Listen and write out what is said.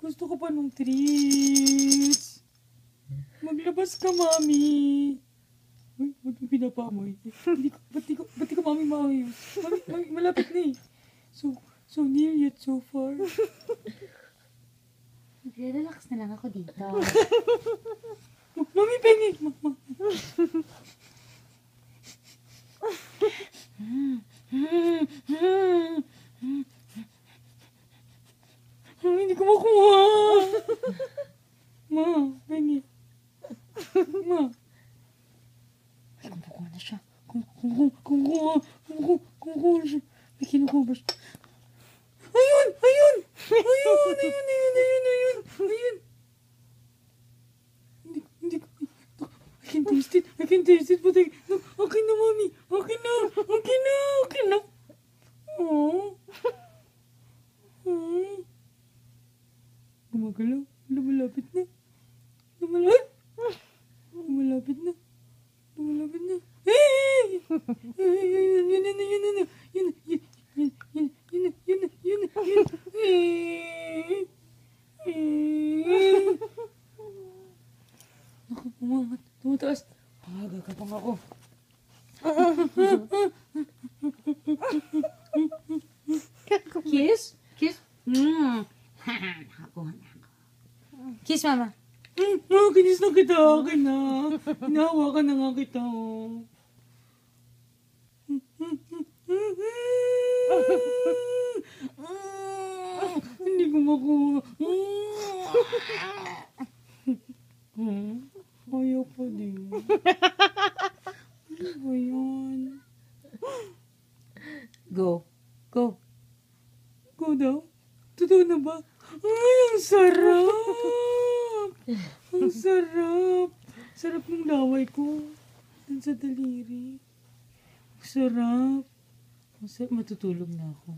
Gusto ko pa nung treats. Maglabas ka, Mami. Uy, ba't mo pinapamoy? Ba't di ko Mami maayos? Mami, malapit na eh. So near yet so far. Relax na lang ako dito. Mami, pengi! Hindi ko makuha. Ma, pengi. Ma. Ay, kumukuha na siya. Kumukuha na siya. May kinukuha ba siya? Ayun! Hindi ko. I can taste it, but okay na, Mami. Okay na. Oh. Gumagalaw. Lumalapit na. Hey! Yun. Naku, umangat. Tumataas. Gagapang ako. Kiss? Nakakuha na ako. Kiss, Mama. Kinis na kita. Akin na. Hinahawakan na nga kita. Hindi ko makuha. Ayaw pa din. Ano ba yun? Go daw? Totoo na ba? Ay, ang sarap! Ang sarap! Sarap ng laway ko. Dun sa daliri. Ang sarap. Matutulog na ako.